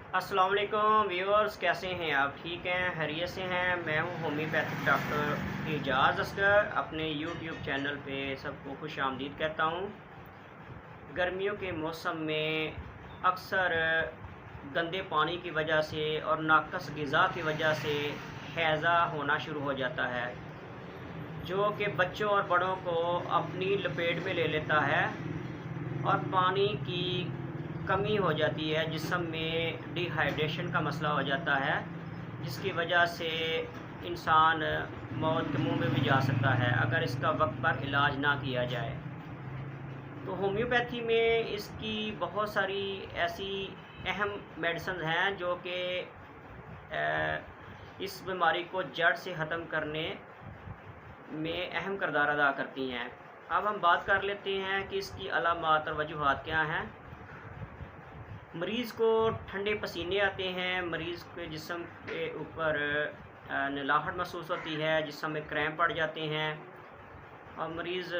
अस्सलाम वालेकुम व्यूअर्स, कैसे हैं आप? ठीक हैं, खैरियत से हैं? मैं हूं होम्योपैथिक डॉक्टर एजाज़ असगर। अपने यूट्यूब चैनल पे सबको खुश आमदीद कहता हूं। गर्मियों के मौसम में अक्सर गंदे पानी की वजह से और नाक़स ग़िज़ा की वजह से हैज़ा होना शुरू हो जाता है, जो कि बच्चों और बड़ों को अपनी लपेट में ले लेता है और पानी की कमी हो जाती है। जिस्म में डिहाइड्रेशन का मसला हो जाता है, जिसकी वजह से इंसान मौत के मुंह में भी जा सकता है अगर इसका वक्त पर इलाज ना किया जाए। तो होम्योपैथी में इसकी बहुत सारी ऐसी अहम मेडिसिन हैं जो कि इस बीमारी को जड़ से ख़त्म करने में अहम किरदार अदा करती हैं। अब हम बात कर लेते हैं कि इसकी अलामात और वजूहात क्या हैं। मरीज़ को ठंडे पसीने आते हैं, मरीज़ के जिस्म के ऊपर नलाहट महसूस होती है, जिस्म में क्रैम्प पड़ जाते हैं और मरीज़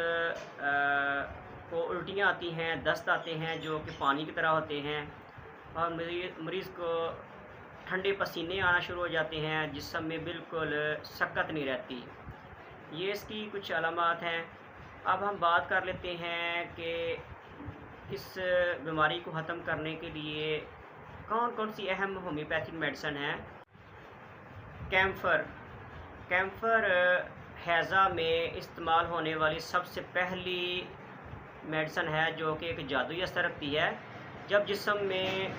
को उल्टियाँ आती हैं, दस्त आते हैं जो कि पानी की तरह होते हैं और मरीज़ को ठंडे पसीने आना शुरू हो जाते हैं, जिस्म में बिल्कुल सकत नहीं रहती। ये इसकी कुछ अलामात हैं। अब हम बात कर लेते हैं कि इस बीमारी को ख़त्म करने के लिए कौन कौन सी अहम होम्योपैथिक मेडिसिन हैं। कैम्फ़र हैज़ा में इस्तेमाल होने वाली सबसे पहली मेडिसिन है, जो कि एक जादुई असर रखती है। जब जिस्म में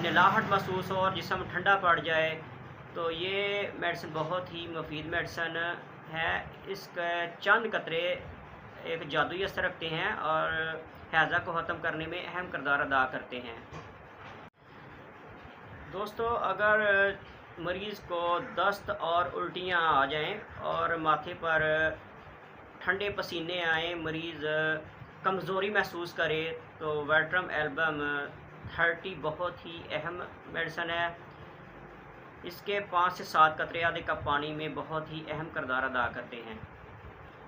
नलाहट महसूस हो और जिस्म ठंडा पड़ जाए तो ये मेडिसिन बहुत ही मुफीद मेडिसिन है। इसके चंद कतरे एक जादुई असर रखते हैं और हैज़ा को ख़त्म करने में अहम किरदार अदा करते हैं। दोस्तों, अगर मरीज़ को दस्त और उल्टियाँ आ जाएं और माथे पर ठंडे पसीने आएँ, मरीज़ कमज़ोरी महसूस करे, तो वेट्रम एल्बम 30 बहुत ही अहम मेडिसिन है। इसके 5 से 7 कतरे आधे कप पानी में बहुत ही अहम किरदार अदा करते हैं।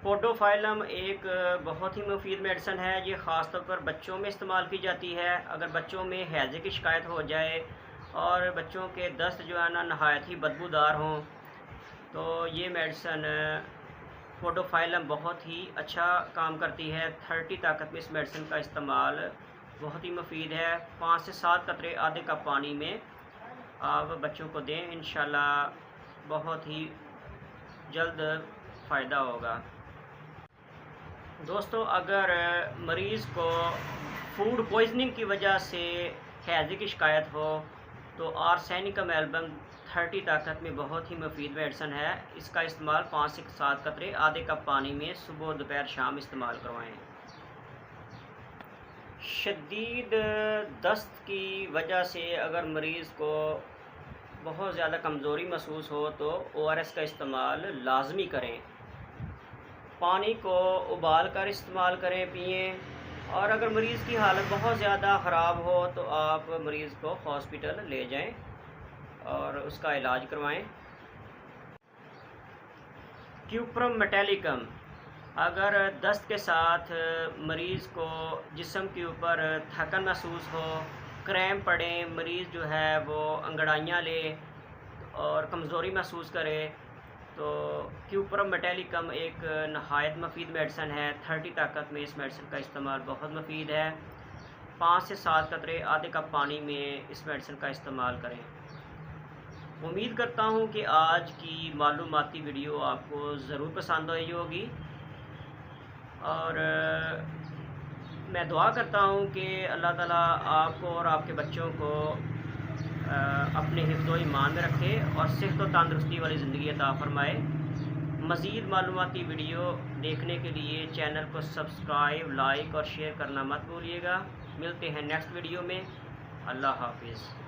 पोडोफाइलम एक बहुत ही मुफीद मेडिसिन है। ये ख़ास तौर पर बच्चों में इस्तेमाल की जाती है। अगर बच्चों में हैज़े की शिकायत हो जाए और बच्चों के दस्त जो है ना नहायत ही बदबूदार हों, तो ये मेडिसिन पोडोफाइलम बहुत ही अच्छा काम करती है। 30 ताकत में इस मेडिसिन का इस्तेमाल बहुत ही मुफीद है। 5 से 7 कतरे आधे कप पानी में आप बच्चों को दें, इंशाल्लाह बहुत ही जल्द फ़ायदा होगा। दोस्तों, अगर मरीज़ को फूड पॉइजनिंग की वजह से हैज़े की शिकायत हो तो आर्सेनिकम एल्बम 30 ताकत में बहुत ही मुफीद मेडिसिन है। इसका इस्तेमाल 5 से 7 कतरे आधे कप पानी में सुबह दोपहर शाम इस्तेमाल करवाएं। शदीद दस्त की वजह से अगर मरीज़ को बहुत ज़्यादा कमज़ोरी महसूस हो तो ORS का इस्तेमाल लाजमी करें। पानी को उबाल कर इस्तेमाल करें, पिएं। और अगर मरीज़ की हालत बहुत ज़्यादा ख़राब हो तो आप मरीज़ को हॉस्पिटल ले जाएं और उसका इलाज करवाएं। क्यूप्रम मेटालिकम, अगर दस्त के साथ मरीज़ को जिस्म के ऊपर थकन महसूस हो, क्रैम्प पड़े, मरीज़ जो है वो अंगड़ाइयाँ ले और कमज़ोरी महसूस करे, तो क्यूप्रम मेटालिकम एक नहायत मुफीद मेडिसिन है। 30 ताकत में इस मेडिसिन का इस्तेमाल बहुत मुफीद है। 5 से 7 कतरे आधे कप पानी में इस मेडिसिन का इस्तेमाल करें। उम्मीद करता हूँ कि आज की मालूमाती वीडियो आपको ज़रूर पसंद आई होगी और मैं दुआ करता हूँ कि अल्लाह ताला आपको और आपके बच्चों को अपने हिफ्ज़ो ईमान में रखे और सेहत और तंदुरुस्ती वाली ज़िंदगी अता फ़रमाए। मज़ीद मालूमाती वीडियो देखने के लिए चैनल को सब्सक्राइब, लाइक और शेयर करना मत भूलिएगा। मिलते हैं नेक्स्ट वीडियो में। अल्लाह हाफिज़।